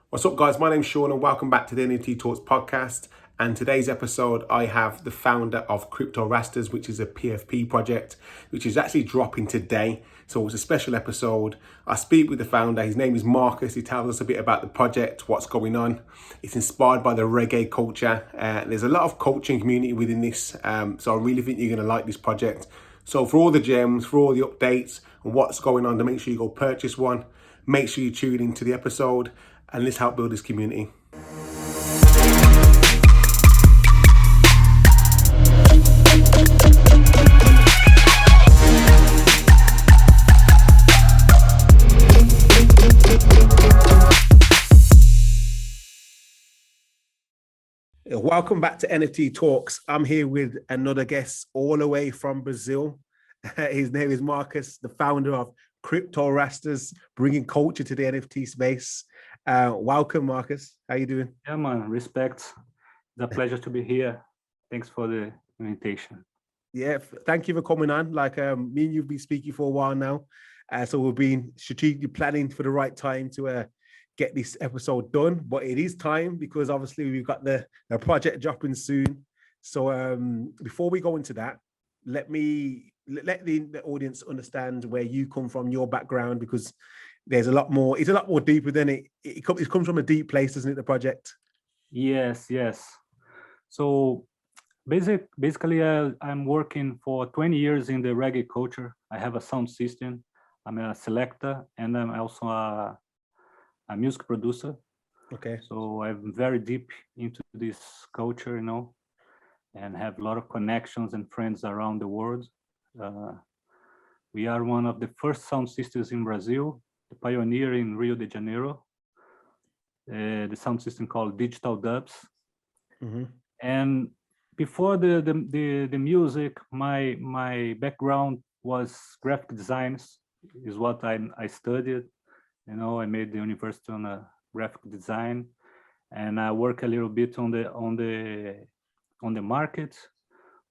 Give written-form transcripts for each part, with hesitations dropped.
What's up, guys? My name's Sean, and welcome back to the NFT Talks podcast. And today's episode, I have the founder of Cryptorastas, which is a PFP project, which is actually dropping today. So it's a special episode. I speak with the founder. His name is Marcus. He tells us a bit about the project, what's going on. It's inspired by the reggae culture. There's a lot of culture and community within this. So I really think you're going to like this project. So for all the gems, for all the updates and what's going on, to make sure you go purchase one. Make sure you tune into the episode and let's help build this community. Welcome back to NFT Talks. I'm here with another guest all the way from Brazil. His name is Marcus, the founder of Cryptorastas, bringing culture to the NFT space. Welcome, Marcus. How you doing? Yeah, man. Respect. It's a pleasure to be here. Thanks for the invitation. Yeah, thank you for coming on. Like me and you've been speaking for a while now, so we've been strategically planning for the right time to get this episode done. But it is time because obviously we've got the project dropping soon. So before we go into that, let the audience understand where you come from, your background, because there's a lot more. It's a lot more deeper than it. It comes from a deep place, doesn't it? The project. Yes. So basically, I'm working for 20 years in the reggae culture. I have a sound system. I'm a selector, and I'm also a music producer. Okay. So I'm very deep into this culture, and have a lot of connections and friends around the world. We are one of the first sound systems in Brazil, the pioneer in Rio de Janeiro. The sound system called DigitalDubz. Mm-hmm. And before the music, my background was graphic designs, is what I studied. I made the university on graphic design, and I work a little bit on the market.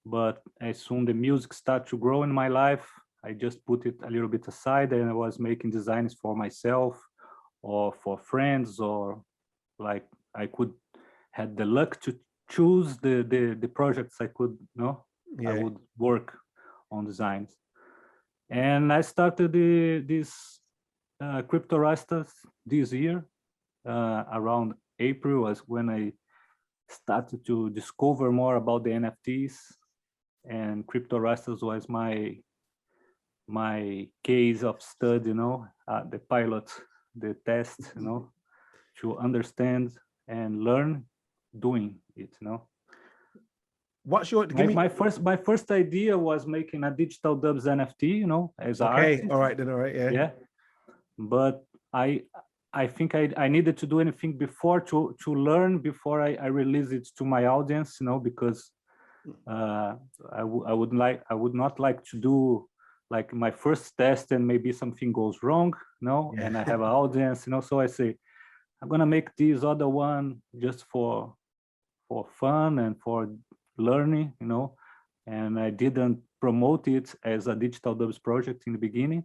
But as soon the music started to grow in my life, I just put it a little bit aside, and I was making designs for myself or for friends, or like I could had the luck to choose the projects I could, I would work on designs. And I started this Cryptorastas this year. Around April was when I started to discover more about the NFTs, and Cryptorastas was my case of study, the pilot, the test, to understand and learn doing it, What's your my first idea was making a DigitalDubz NFT, as an okay, artist. all right, yeah. But I think I needed to do anything before to learn before I release it to my audience, because I would not like to do like my first test and maybe something goes wrong, and I have an audience, so I say I'm gonna make this other one just for fun and for learning, and I didn't promote it as a DigitalDubz project in the beginning.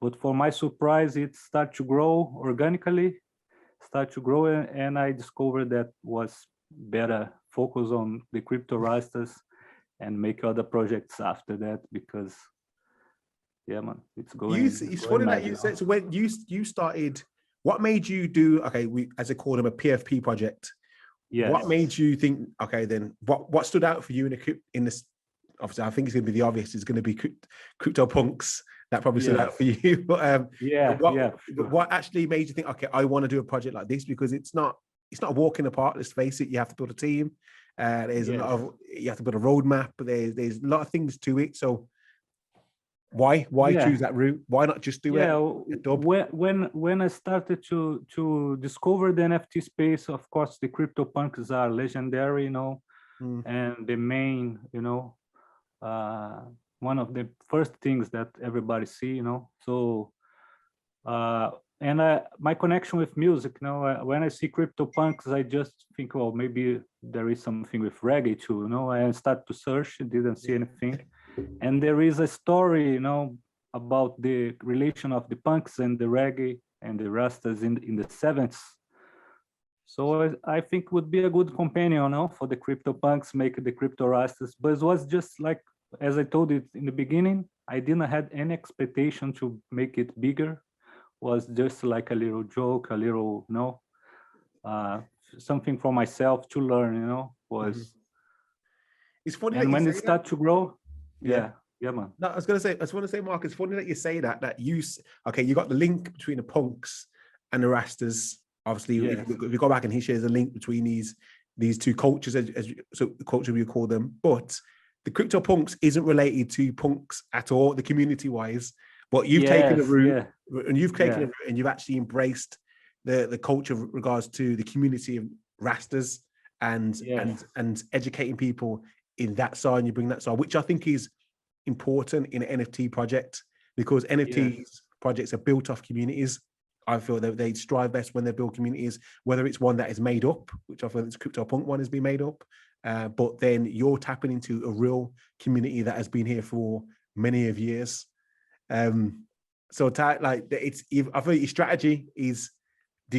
But for my surprise, it started to grow organically, and I discovered that was better focus on the Cryptorastas and make other projects after that, because it's going. It's funny that you said, so when you started, what made you do, okay, we as I call them a PFP project. Yes. What made you think, okay, then what stood out for you in this? Obviously, I think it's going to be the obvious. It's going to be Cryptopunks. That probably stood out for you. But what actually made you think, okay, I want to do a project like this? Because it's not a walk in the park. Let's face it. You have to build a team. There's a lot of, you have to build a roadmap. There's a lot of things to it. So why choose that route? Why not just do a dub? When I started to discover the NFT space, of course, the Cryptopunks are legendary, and the main, one of the first things that everybody see, So, and my connection with music, when I see Cryptopunks, I just think, well, maybe there is something with reggae too, I start to search, didn't see anything. And there is a story, about the relation of the punks and the reggae and the rastas in the 70s. So I think would be a good companion, no, for the Cryptopunks, make the Cryptorastas. But it was just like, as I told you in the beginning, I didn't have any expectation to make it bigger. Was just like a little joke, a little, something for myself to learn, was. It's funny and that when you it say start that. to grow, yeah, man. No, I was just want to say, Mark, it's funny that you say that okay, you got the link between the punks and the rastas. Obviously, Yes. if you go back and he shares a link between these two cultures, so the culture we call them, but the Cryptopunks isn't related to punks at all, the community wise. But you've taken a route, and you've taken a route, and you've actually embraced the culture with regards to the community of rastas and educating people in that side, and you bring that side, which I think is important in an NFT project, because NFTs projects are built off communities. I feel that they strive best when they build communities, whether it's one that is made up, which I feel this CryptoPunk one has been made up, but then you're tapping into a real community that has been here for many of years. So like it's, I feel your strategy is,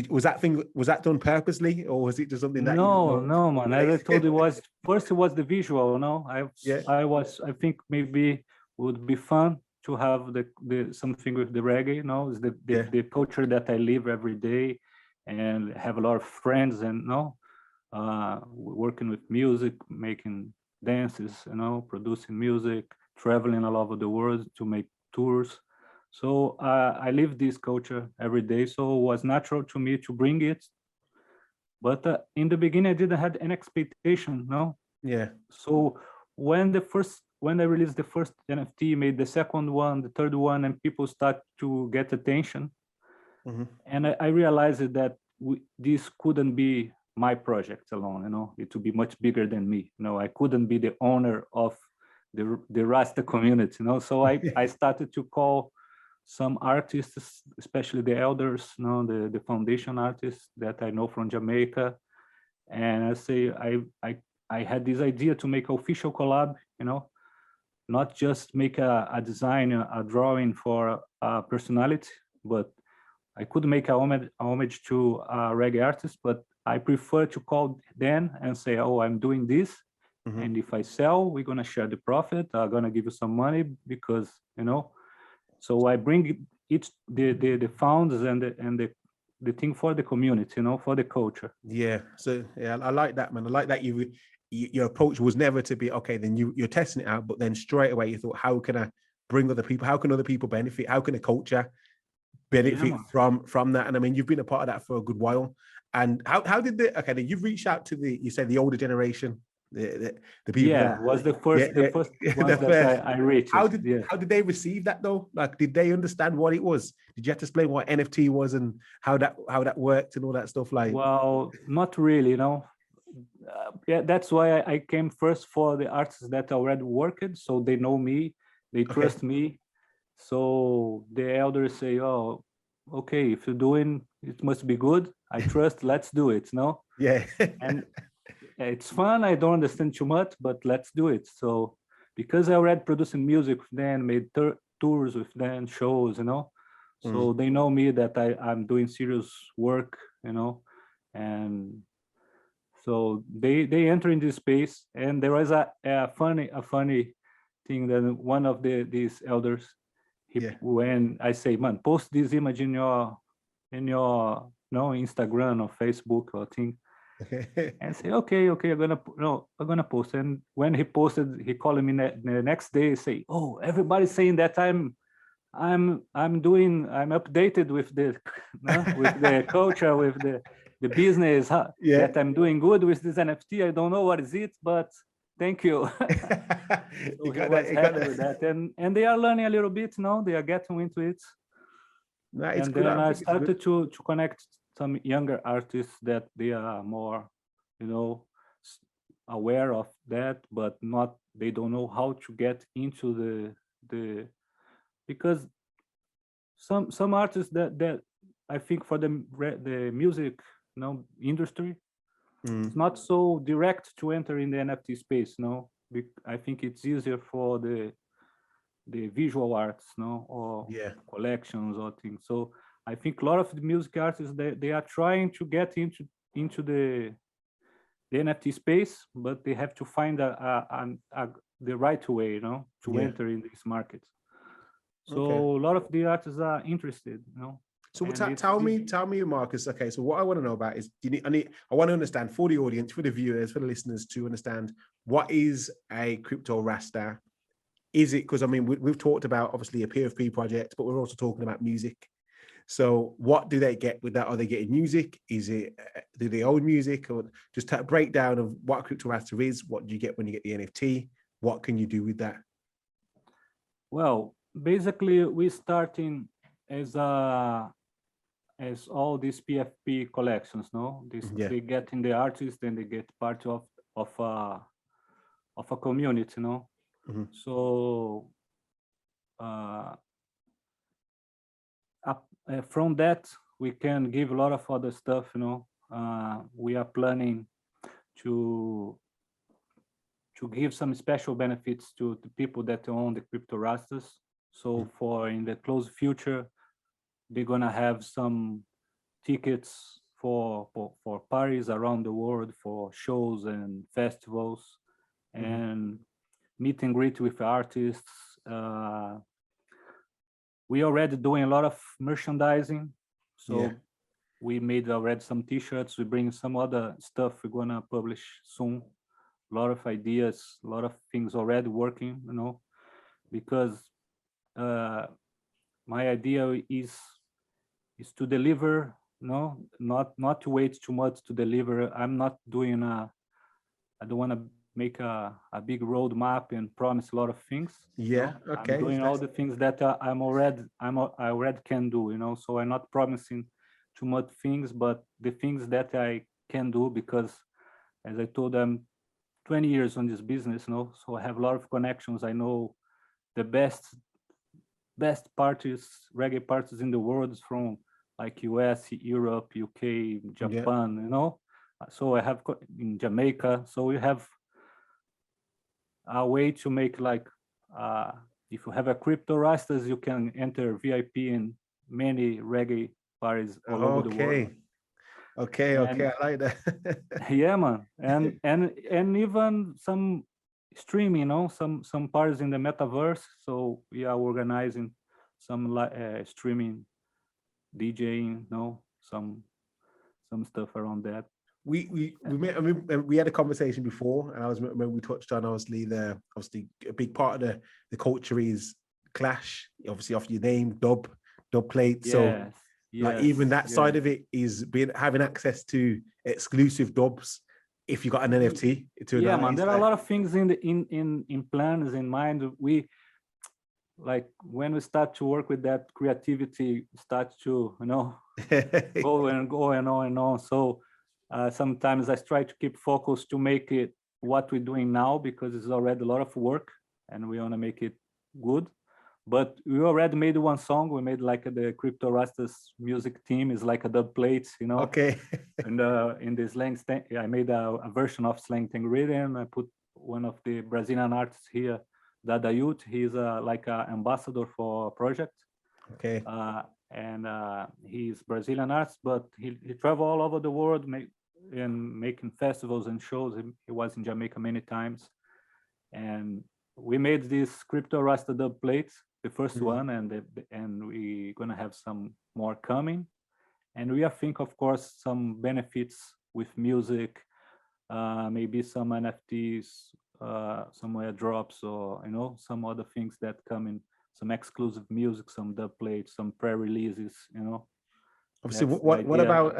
was that done purposely, or was it just something that no, man, as I told you, first it was the visual, I think maybe would be fun to have the something with the reggae, is the culture that I live every day, and have a lot of friends, and working with music, making dances, producing music, traveling all over the world to make tours. So I live this culture every day, so it was natural to me to bring it. But in the beginning, I didn't have any expectation, So when I released the first NFT, made the second one, the third one, and people start to get attention, and I realized that this couldn't be my project alone. It would be much bigger than me. I couldn't be the owner of the Rasta community. So I started to call some artists, especially the elders, the foundation artists that I know from Jamaica, and I say I had this idea to make an official collab, not just make a design, a drawing for a personality, but I could make a homage to a reggae artist, but I prefer to call them and say, oh, I'm doing this, and if I sell, we're gonna share the profit. I'm gonna give you some money because So I bring the funds and the thing for the community, for the culture. Yeah. So I like that, man. I like that your approach was never to be, okay, then you're testing it out, but then straight away you thought, how can I bring other people? How can other people benefit? How can the culture benefit from that? And I mean, you've been a part of that for a good while. And how did then you've reached out to you said the older generation, the people. Yeah, was the first one that I reached. How did they receive that though? Like, did they understand what it was? Did you have to explain what NFT was and how that worked and all that stuff? Like, well, not really, that's why I came first for the artists that already worked, so they know me, they trust me. So the elders say, oh, okay, if you're doing it, must be good. I trust. Let's do it. Yeah. And it's fun. I don't understand too much, but let's do it. So because I already producing music with them, made tours with them, shows, so they know me that I'm doing serious work, and so they enter in this space. And there was a funny thing that one of these elders, when I say, man, post this image in your Instagram or Facebook or thing, and say, okay, I'm gonna post. And when he posted, he called me the next day, say, oh, everybody's saying that I'm updated with the with the culture, with the business, that I'm doing good with this NFT. I don't know what is it, but thank you. So he was happy with that, and they are learning a little bit now. They are getting into it. And then I started to connect some younger artists that they are more, aware of that, but they don't know how to get into the because some artists that I think for the music industry, it's not so direct to enter in the NFT space. I think it's easier for the visual arts, or collections or things. So I think a lot of the music artists, they are trying to get into into the NFT space, but they have to find the right way, to enter in these markets. So a lot of the artists are interested, So tell me, Marcus. Okay, so what I want to know about is, I want to understand for the audience, for the viewers, for the listeners to understand, what is a Cryptorasta? Is it, because I mean, we've talked about obviously a PFP project, but we're also talking about music. So what do they get with that? Are they getting music? Is it, do they own music? Or just a breakdown of what Cryptorasta is? What do you get when you get the NFT? What can you do with that? Well, basically we starting as all these PFP collections, they get in the artist, and they get part of a community, So from that we can give a lot of other stuff, we are planning to give some special benefits to the people that own the Cryptorastas. So for in the close future, they're gonna have some tickets for parties around the world, for shows and festivals, and meet and greet with artists. We already doing a lot of merchandising, so we made already some t-shirts. We bring some other stuff we're gonna publish soon. A lot of ideas, a lot of things already working, because my idea is to deliver, not to wait too much to deliver. I'm not doing I don't want to make a big roadmap and promise a lot of things. Okay. I'm doing all the things that I already can do, so I'm not promising too much things, but the things that I can do, because as I told them, 20 years on this business, so I have a lot of connections. I know the best parties, reggae parties in the world, from like US, Europe, UK, Japan, so I have in Jamaica. So we have a way to make, like, if you have a Cryptorastas, you can enter VIP in many reggae parties all over the world. Okay, I like that. Yeah, man, and even some streaming, some parties in the Metaverse. So we are organizing some streaming, DJing, some stuff around that. We met, I mean, we had a conversation before, and when we touched on obviously a big part of the culture is clash. Obviously, off your name, Dubplate. So like even that side of it is having access to exclusive dubs. If you got an NFT, man, there are a lot of things in plans in mind. We, like, when we start to work with that, creativity starts to go and on. So sometimes I try to keep focused to make it what we're doing now, because it's already a lot of work and we want to make it good. But we already made one song. We made like the Cryptorastas music team is like a Dubplate, Okay. And in the slang, I made a version of Slang Rhythm. I put one of the Brazilian artists here, Dada Youth. He's like an ambassador for a project. Okay. And he's Brazilian artist, but he travel all over the world, making festivals and shows. He was in Jamaica many times, and we made this Cryptorasta Dubplate, the first one, and we're gonna have some more coming. And we are think, of course, some benefits with music, maybe some NFTs, some airdrops, or some other things that come in, some exclusive music, some Dubplate, some pre-releases, Obviously, what about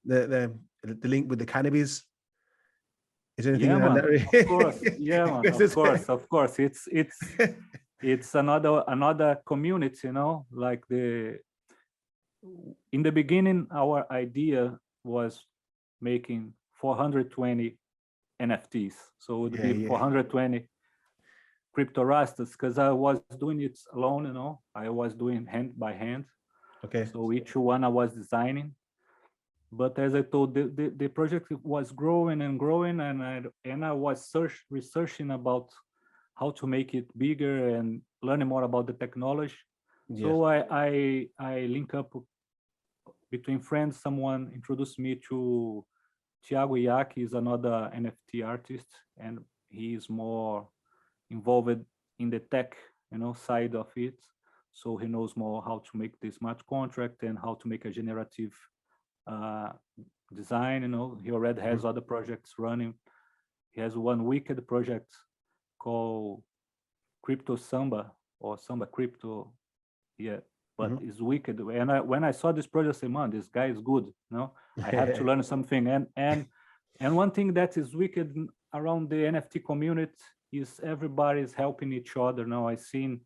the link with the cannabis? Is there anything man, that? Of course, man, of course. It's another community, like in the beginning, our idea was making 420 NFTs. So it would be 420 Cryptorastas, because I was doing it alone, I was doing hand by hand. Okay. So each one I was designing. But as I told, the project was growing and growing, and I was researching about how to make it bigger and learning more about the technology. Yes. So I link up between friends. Someone introduced me to Thiago Iaki is another NFT artist, and he is more involved in the tech, side of it. So he knows more how to make the smart contract and how to make a generative design. He already has other projects running. He has one wicked project called Crypto Samba or Samba Crypto. Yeah, but it's wicked. And when I saw this project, I said, man, this guy is good. I have to learn something. And one thing that is wicked around the NFT community is everybody's helping each other. Now I've seen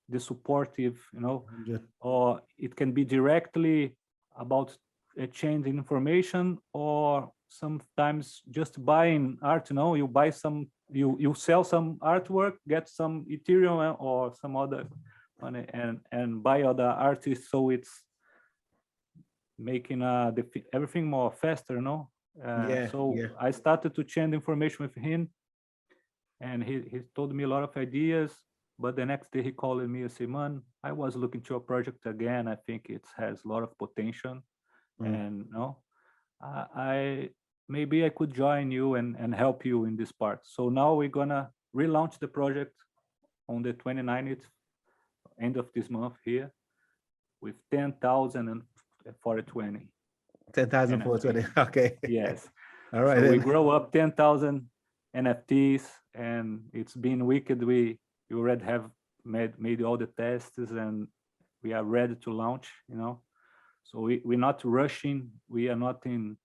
the supportive, or it can be directly about exchanging information, or sometimes just buying art. You buy some, you sell some artwork, get some Ethereum or some other money, and buy other artists. So it's making everything more faster. I started to change information with him, and he told me a lot of ideas. But the next day he called me and said, man, I was looking to a project again. I think it has a lot of potential. And maybe I could join you and help you in this part. So now we're gonna relaunch the project on the 29th, end of this month here, with 10,000 and 420. 10,000 420. Okay. Yes. All right. So we grow up 10,000 NFTs, and it's been wicked. We already have made all the tests, and we are ready to launch. So we're not rushing. We are not in.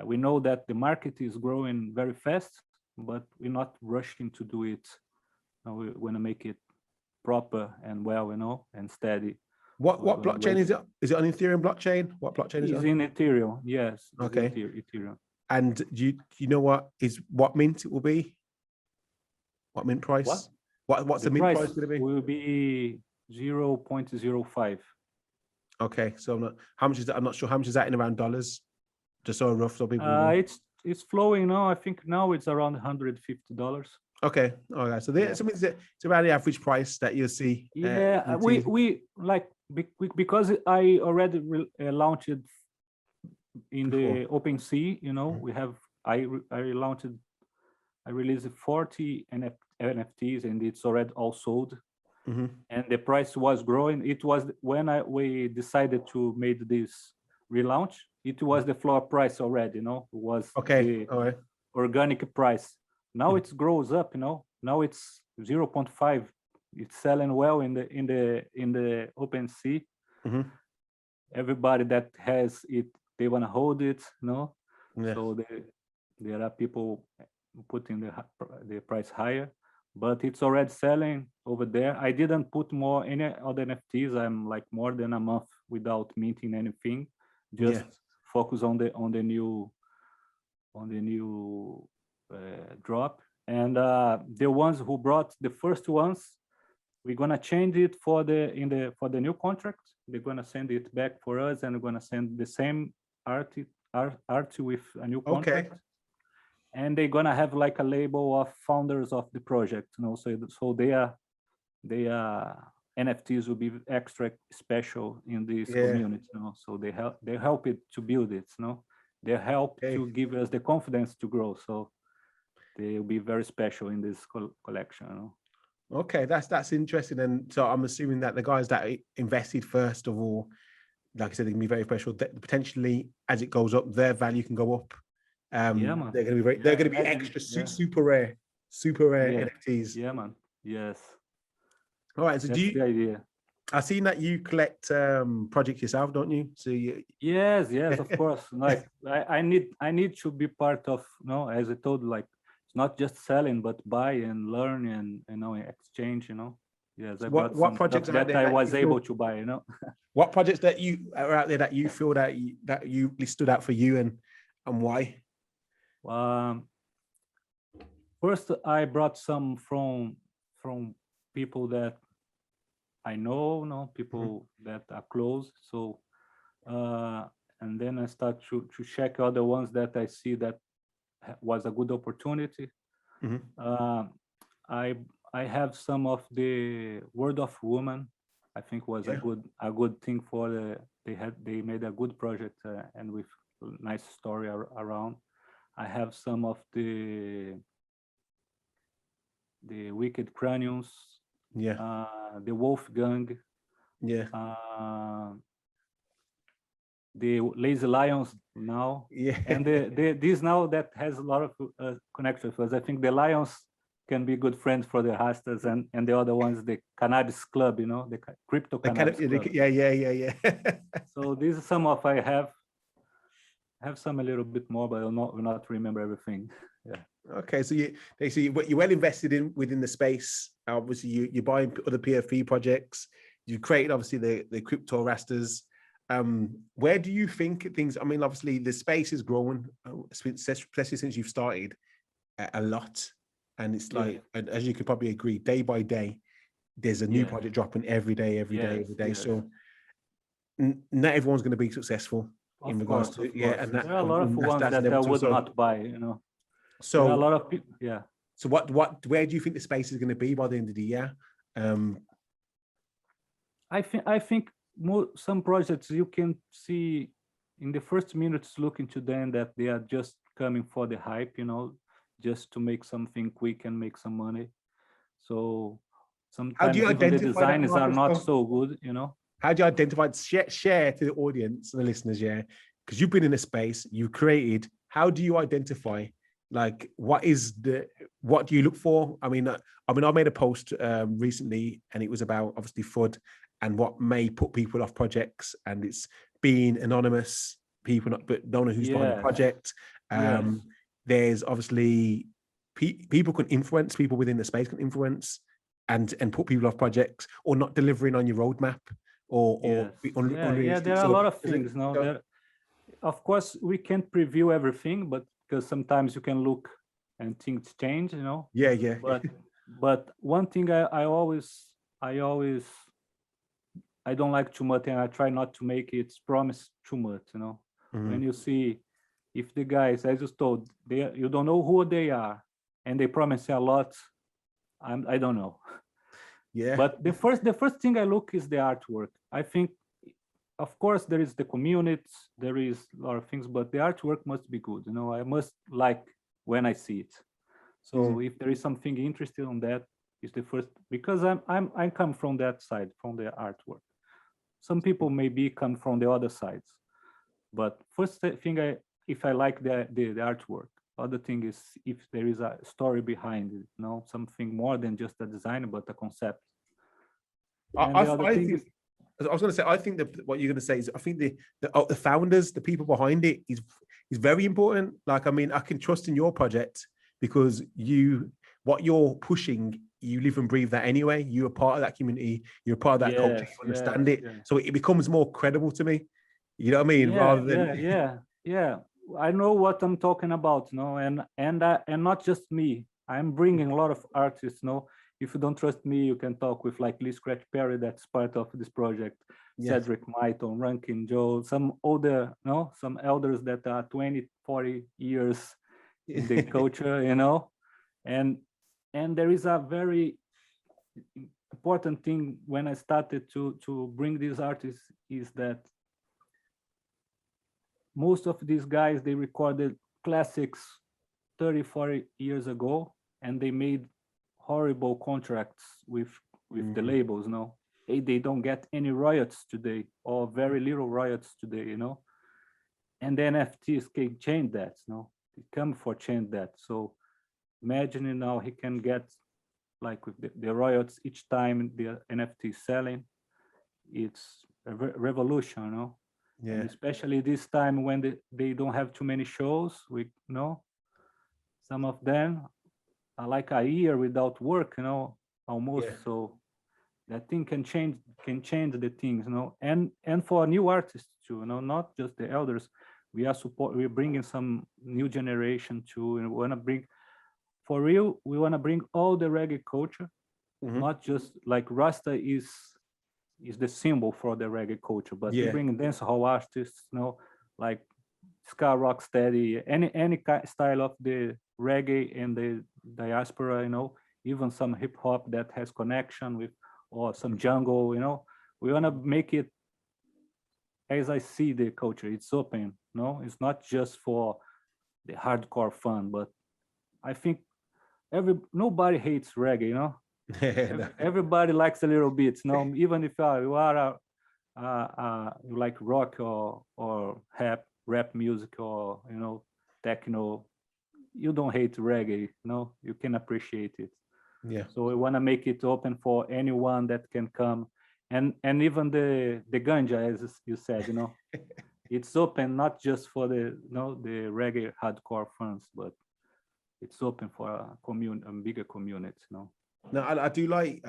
We know that the market is growing very fast, but we're not rushing to do it. We want to make it proper and well, and steady. What blockchain is it? Is it on Ethereum blockchain? What blockchain is it? It's in Ethereum. Yes. Okay. Ethereum. And do you know what mint it will be? What mint price? What's the mint price going to be? Will be 0.05. Okay, so how much is that? I'm not sure. How much is that in around dollars? Just so rough, so people. It's flowing now. I think now it's around $150. Okay, all right. So there's something it's around the average price that you'll see. Yeah, we like because I already launched in the OpenSea. We have I released 40 NFTs, and it's already all sold. And the price was growing. It was when we decided to make this relaunch. It was the floor price already. It was the organic price. Now it grows up. Now it's 0.5. It's selling well in the OpenSea. Everybody that has it, they want to hold it. So there are people putting the price higher. But it's already selling over there. I didn't put any other NFTs. I'm like more than a month without minting anything. Just focus on the new drop. And the ones who brought the first ones, we're gonna change it for the new contract. They're gonna send it back for us, and we're gonna send the same art with a new contract. And they're gonna have like a label of founders of the project, so they are NFTs will be extra special in this community, so they help it to build it, they help to give us the confidence to grow, so they will be very special in this collection. Okay, that's interesting. And so I'm assuming that the guys that invested first of all, like I said, they can be very special. Potentially, as it goes up, their value can go up. They're going to be they're going to be extra super rare NFTs. Yeah, man. Yes. All right. So that's the idea. I've seen that you collect projects yourself, don't you? So yes, of course. Like I need to be part of. As I told, like it's not just selling, but buy and learn and exchange. Yes. So what projects that I was able to buy? What projects that you are out there that you feel that you stood out for you and why? First, I brought some from people that I know, people that are close. So, and then I start to check other ones that I see that was a good opportunity. I have some of the Word of Woman. I think was a good thing for they made a good project and with nice story around. I have some of the Wicked Craniums, Yeah. the Wolfgang, Yeah. the Lazy Lions now, Yeah. and this now that has a lot of connection with us. I think the Lions can be good friends for the rastas, and the other ones, the Cannabis Club, the Crypto Cannabis Club. Yeah. So this is some of I have some a little bit more, but will not remember everything. Yeah. Okay, so you're well invested within the space. Obviously, you're buying other PFP projects. You created obviously the Cryptorastas. Where do you think things? I mean, obviously the space is growing, especially since you've started a lot, and it's like, as you could probably agree, day by day, there's a new project dropping every day. Yes. So not everyone's going to be successful in regards to and there are a lot of ones that I would not buy. So there are a lot of people. Yeah. So where do you think the space is going to be by the end of the year? I think some projects you can see in the first minutes looking to them that they are just coming for the hype, just to make something quick and make some money. So sometimes even the designs are not so good, How do you identify, share to the audience, the listeners, because you've been in a space, you've created, how do you identify, like, what do you look for? I mean, I made a post recently, and it was about obviously FUD and what may put people off projects, and it's being anonymous, people but don't know who's behind the project. There's obviously people can influence, people within the space can influence and put people off projects, or not delivering on your roadmap, there are a lot of things. Of course, we can't preview everything, but because sometimes you can look and things change, But one thing I don't like too much, and I try not to make it promise too much, When you see, if the guys, as you told, you don't know who they are, and they promise a lot, I don't know. Yeah. But the first thing I look is the artwork. I think, of course, there is the community, there is a lot of things, but the artwork must be good. I must like when I see it. So if there is something interesting on that, is the first, because I come from that side, from the artwork. Some people maybe come from the other sides, but first thing, if I like the artwork. Other thing is if there is a story behind it, something more than just a design, but a concept. I was going to say, I think that what you're going to say is, I think the founders, the people behind it is very important. Like, I mean, I can trust in your project because what you're pushing, you live and breathe that anyway. You're a part of that community. You're a part of that culture. You understand it. So it becomes more credible to me. You know what I mean? Rather than I know what I'm talking about, and not just me. I'm bringing a lot of artists, If you don't trust me, you can talk with like Lee Scratch Perry, that's part of this project. Cedric Myton, Rankin Joe, some older, some elders that are 20, 40 years in the culture, and there is a very important thing when I started to bring these artists is that most of these guys, they recorded classics 30, 40 years ago, and they made horrible contracts with the labels, They don't get any royalties today, or very little royalties today, And the NFTs can change that, They come for change that. So imagine now he can get like with the royalties each time the NFT is selling. It's a revolution, And especially this time when they don't have too many shows, some of them are like a year without work, almost. So that thing can change the things, and for new artists too, not just the elders. We're bringing some new generation too, and we want to bring, for real, we want to bring all the reggae culture, not just like Rasta is the symbol for the reggae culture, but we bring dancehall artists, like ska, rock steady, any style of the reggae and the diaspora, even some hip hop that has connection with, or some jungle, We want to make it as I see the culture. It's open, No, it's not just for the hardcore fun, but I think nobody hates reggae, you know. Everybody likes a little bit, you know. Even if you are you like rock or rap music or, you know, techno, you don't hate reggae, no, you can appreciate it. Yeah. So we want to make it open for anyone that can come, and even the ganja, as you said, you know, it's open not just for the, you know, the reggae hardcore fans, but it's open for a bigger community, you know. No, I do like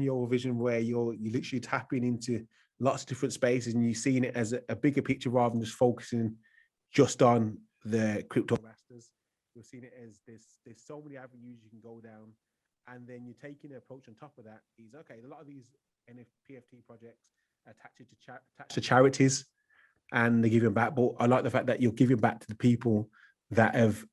your vision where you're literally tapping into lots of different spaces and you're seeing it as a bigger picture rather than just focusing just on the Cryptorastas. You're seeing it as there's so many avenues you can go down, and then you're taking an approach on top of that is, okay, a lot of these PFT projects are attached to charities and they're giving back, but I like the fact that you're giving back to the people that have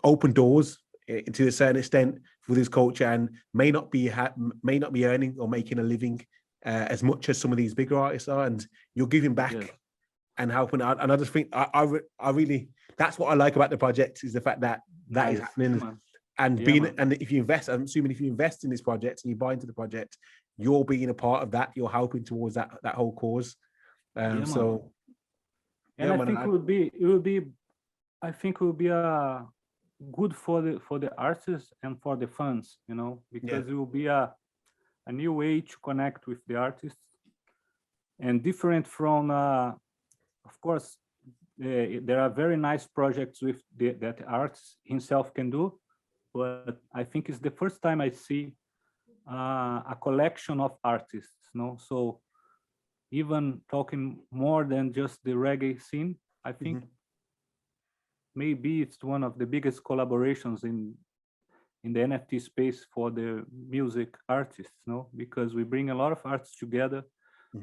opened doors to a certain extent for this culture and may not be earning or making a living as much as some of these bigger artists are, and you're giving back and helping out. And I just think I really, that's what I like about the project, is the fact that is happening. And and if you invest, I'm assuming if you invest in this project and you buy into the project, you're being a part of that. You're helping towards that whole cause. So, and I think it would be good for the artists and for the fans, you know, because it will be a new way to connect with the artists, and different from, of course, there are very nice projects with that artist himself can do, but I think it's the first time I see a collection of artists, you know, so even talking more than just the reggae scene, I think maybe it's one of the biggest collaborations in the NFT space for the music artists, no? Because we bring a lot of artists together,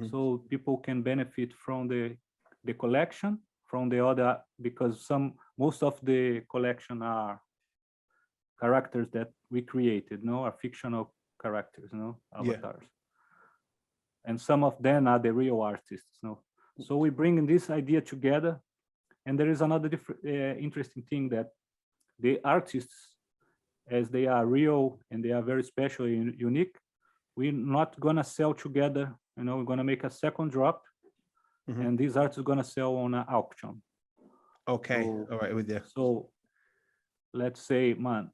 so people can benefit from the collection, from the other, because most of the collection are characters that we created, no, are fictional characters, no, avatars, and some of them are the real artists, no. So we bring this idea together. And there is another interesting thing, that the artists, as they are real and they are very special and unique, we're not gonna sell together. You know, we're gonna make a second drop, and these artists are gonna sell on an auction. Okay, so, all right, with you. So let's say, man,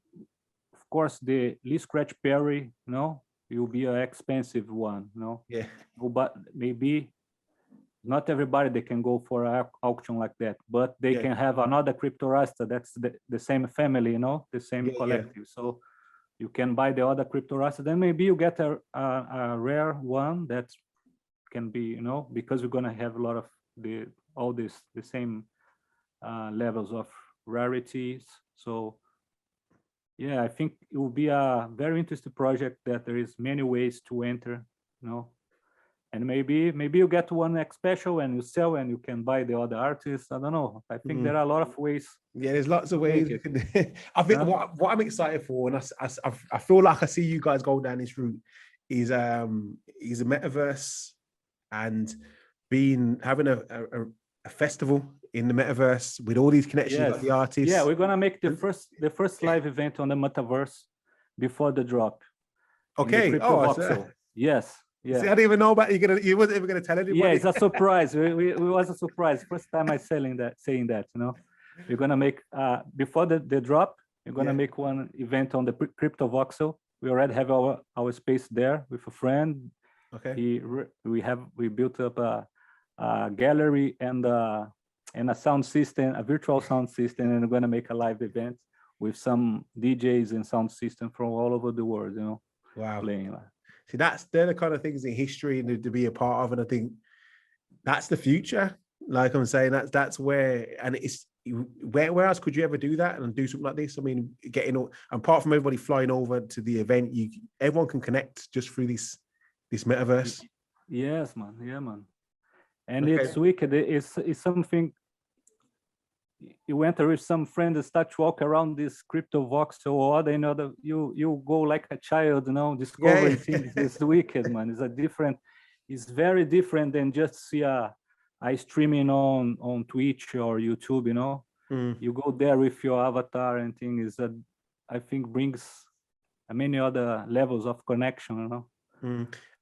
of course, the Lee Scratch Perry, you know, will be an expensive one, you know. Yeah. But maybe not everybody they can go for an auction like that, but they can have another Cryptorasta that's the same family, you know, the same collective. So you can buy the other Cryptorasta, then maybe you get a rare one that can be, you know, because we're gonna have a lot of the same levels of rarities. So yeah, I think it will be a very interesting project that there is many ways to enter, you know. And maybe you get one special and you sell and you can buy the other artists. I don't know. I think there are a lot of ways. Yeah, there's lots of ways. I think what I'm excited for, and I feel like I see you guys go down this route, is a metaverse and having a festival in the metaverse with all these connections with the artists. Yeah, we're gonna make the first live event on the metaverse before the drop. Okay. Yes. Yeah. See, I didn't even know about you wasn't even gonna tell anybody. Yeah, it's a surprise. we was a surprise. First time I saying that, you know. We're gonna make before the drop, we're gonna make one event on the Cryptovoxel. We already have our space there with a friend. Okay. We built up a gallery and a sound system, a virtual sound system, and we're gonna make a live event with some DJs and sound system from all over the world, you know. Wow. Playing. See, they're the kind of things in history and to be a part of, and I think that's the future. Like I'm saying, that's where, and it's where else could you ever do that and do something like this? I mean, apart from everybody flying over to the event, everyone can connect just through this metaverse. Yes, man. Yeah, man. And it's wicked. It's something. You enter with some friends and start to walk around this Cryptovoxel or other, you know, you go like a child, you know, discovering things. It's wicked, man. It's very different than just see a I streaming on Twitch or YouTube, you know. You go there with your avatar and things that I think brings many other levels of connection, you know.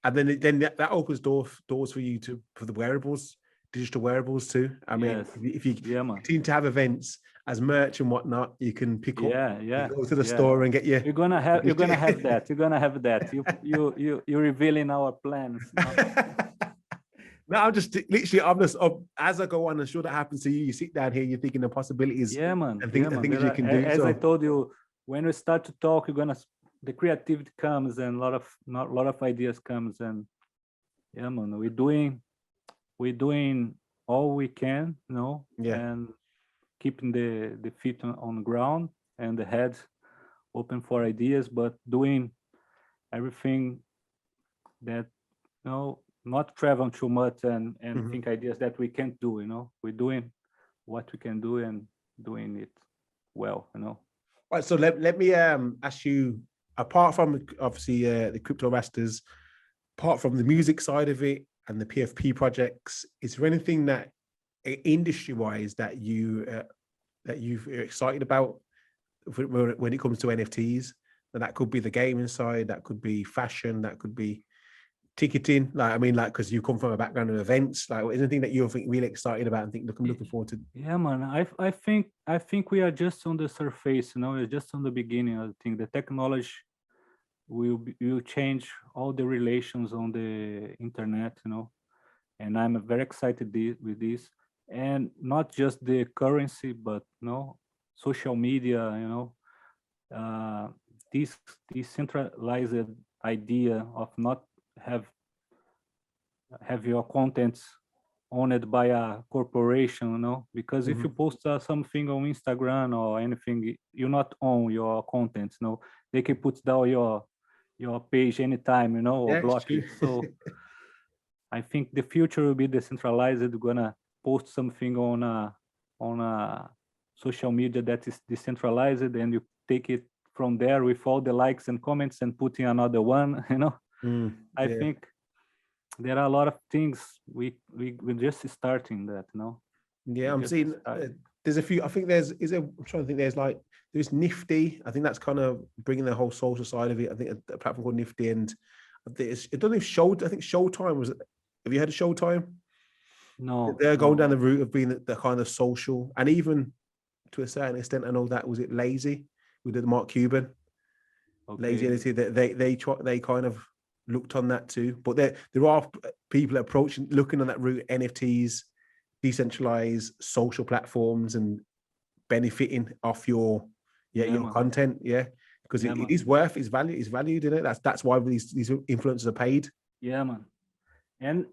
And then that opens doors for you for the wearables, digital wearables too. I mean, if you continue to have events as merch and whatnot, you can pick up. You go to the store and get your. You're gonna have that. You're gonna have that. You're revealing our plans. No, I'm just literally. As I go on, I'm sure that happens to you. You sit down here, you're thinking of possibilities. Man. And things you can do. As I told you, when we start to talk, the creativity comes and a lot of ideas comes, and man, we're doing all we can, you know, and keeping the feet on the ground and the head open for ideas, but doing everything that, you know, not traveling too much and think ideas that we can't do, you know. We're doing what we can do and doing it well, you know. All right, so let me ask you, apart from obviously the Cryptorastas, apart from the music side of it and the PFP projects, is there anything that industry-wise that you're excited about when it comes to NFTs? And that could be the gaming side, that could be fashion, that could be ticketing. Like, I mean, like, because you come from a background of events, like, anything that you're really excited about and think, look, I'm looking forward to? Yeah, man. I think we are just on the surface, you know. We're just on the beginning. I think the technology will change all the relations on the internet, you know. And I'm very excited with this, and not just the currency, but, you know, social media, you know, this decentralized idea of not have your contents owned by a corporation, you know, because if you post something on Instagram or anything, you not own your content, you know. They can put down your page anytime, you know, or block it. So I think the future will be decentralized. We're gonna post something on a social media that is decentralized, and you take it from there with all the likes and comments and put in another one, you know. I think there are a lot of things we're just starting that, you know. Yeah, I'm seeing there's a few. I think I'm trying to think. There's Nifty. I think that's kind of bringing the whole social side of it. I think a platform called Nifty, and I don't know if Showtime was. Have you heard of Showtime? No. They're going down the route of being the kind of social, and even to a certain extent, I know that was it. Lazy, we did Mark Cuban. Lazy NFT. They kind of looked on that too, but there are people looking on that route. NFTs, decentralized social platforms, and benefiting off your content, because it is worth its value. It's valued in it. That's why these influencers are paid. Yeah, man.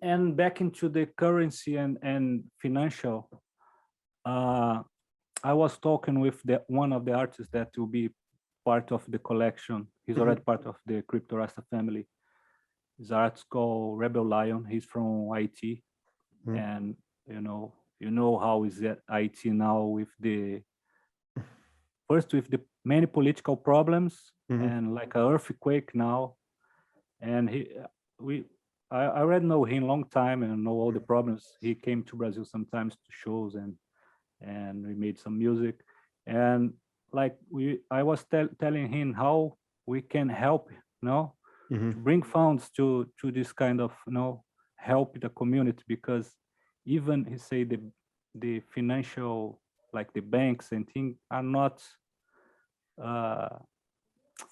And back into the currency and financial. I was talking with one of the artists that will be part of the collection. He's already part of the Cryptorasta family. His artist called Rebel Lion. He's from IT, and you know how is that IT now with the many political problems and like an earthquake now. And I already know him a long time and know all the problems. He came to Brazil sometimes to shows and we made some music. And like I was telling him how we can help, you know, to bring funds to this kind of, you know, help the community, because even he say the financial, like the banks and things are not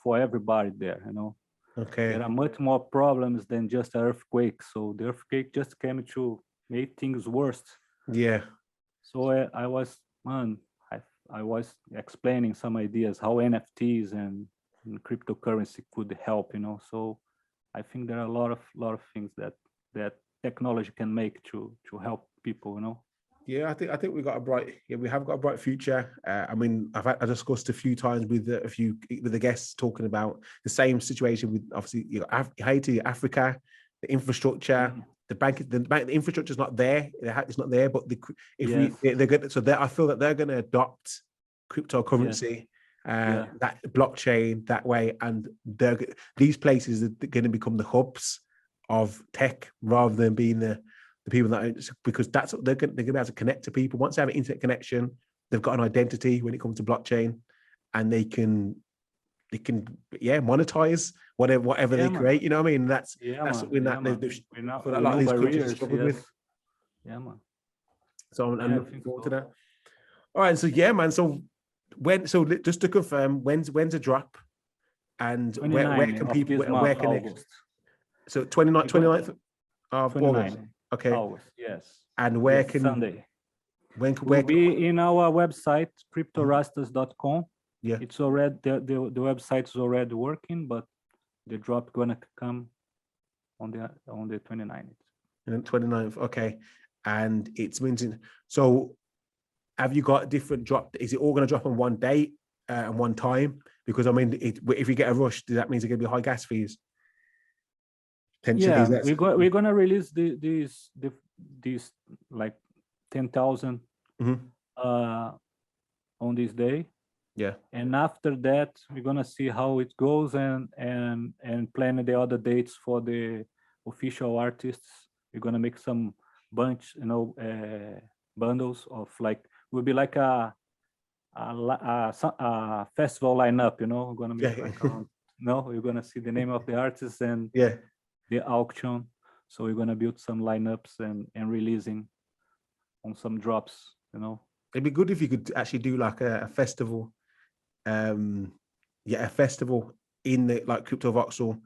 for everybody there, you know. There are much more problems than just an earthquake. So the earthquake just came to make things worse. Yeah. So I was explaining some ideas how NFTs and cryptocurrency could help, you know. So I think there are a lot of things that technology can make to help people, you know. Yeah, I think we have got a bright future. I mean, I discussed a few times with the guests talking about the same situation with, obviously, you know, Haiti, Africa, the infrastructure, the infrastructure is not there. It's not there, but they're good. So I feel that they're going to adopt cryptocurrency, that blockchain that way, and these places are going to become the hubs of tech rather than being the people because that's they're going to be able to connect to people. Once they have an internet connection, they've got an identity when it comes to blockchain, and they can monetize whatever they create. You know what I mean? That's something that a lot of these countries struggle with. Yeah, man. So I'm looking forward to that. All right, so yeah, man. So just to confirm, when's a drop, and where can people where can August. So 29th of August. Okay. August, yes. And where can Sunday? Where will be in our website, Cryptorastas.com. Yeah, it's already the website is already working, but the drop gonna come on the 29th. And 29th, okay. And it's minting. So have you got different drop? Is it all going to drop on one date and one time? Because I mean, if you get a rush, does that mean it's going to be high gas fees? Yeah, we're gonna release these like 10,000 on this day. Yeah, and after that we're gonna see how it goes and plan the other dates for the official artists. We're gonna make some bunch, bundles of will be like a festival lineup. We're gonna make you're gonna see the name of the artists and the auction. So we're gonna build some lineups and releasing on some drops. It'd be good if you could actually do like a festival, a festival in the Crypto Voxel,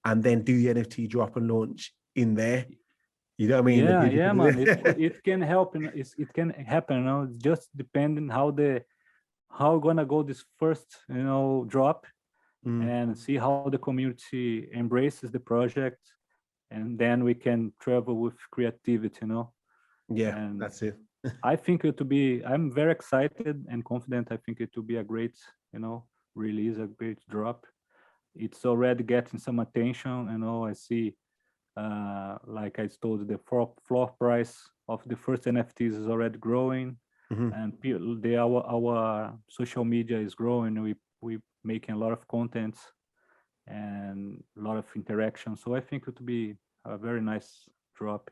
and then do the NFT drop and launch in there. You know what I mean? Yeah, man. It can help. It can happen. Just depending how gonna go this first, drop, and see how the community embraces the project, and then we can travel with creativity. Yeah, and that's it. I think it will be. I'm very excited and confident. I think it will be a great, release, a great drop. It's already getting some attention. I see, like I told, the floor price of the first NFTs is already growing, and our social media is growing. We making a lot of content and a lot of interaction. So I think it will be a very nice drop.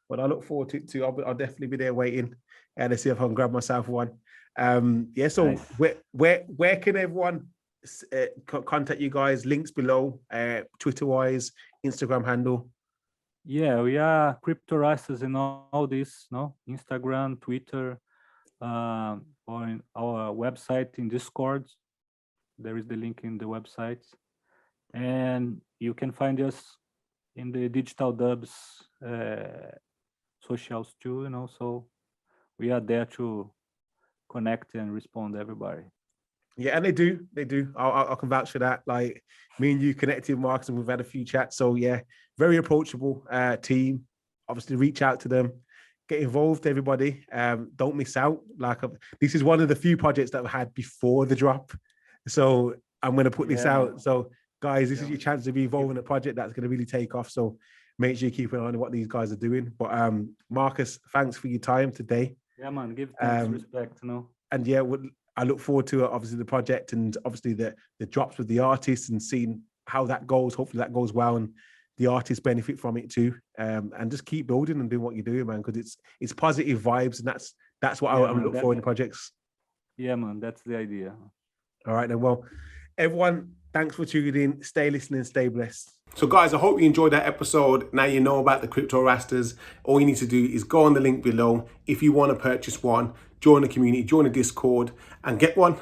Well, I look forward to it too. I'll definitely be there waiting and to see if I can grab myself one. So nice. Where can everyone contact you guys? Links below, Twitter-wise, Instagram handle. Yeah, we are Cryptorastas and all this, Instagram, Twitter, or in our website in Discord. There is the link in the website. And you can find us in the DigitalDubz socials too, so we are there to connect and respond to everybody. Yeah, and they do. I can vouch for that. Like me and you connected, Marcus, and we've had a few chats. So yeah, very approachable team. Obviously, reach out to them, get involved, everybody. Don't miss out. This is one of the few projects that I've had before the drop. So I'm going to put this out. So guys, this is your chance to be involved in a project that's going to really take off. So make sure you keep an eye on what these guys are doing. But Marcus, thanks for your time today. Yeah, man, give thanks, respect, And yeah, I look forward to obviously the project and obviously the drops with the artists and seeing how that goes. Hopefully that goes well and the artists benefit from it too. And just keep building and doing what you're doing, man, because it's positive vibes, and that's what I look for in projects. Yeah, man, that's the idea. All right, then. Well, everyone, thanks for tuning in. Stay listening, stay blessed. So guys, I hope you enjoyed that episode. Now you know about the Cryptorastas. All you need to do is go on the link below. If you want to purchase one, join the community, join the Discord and get one.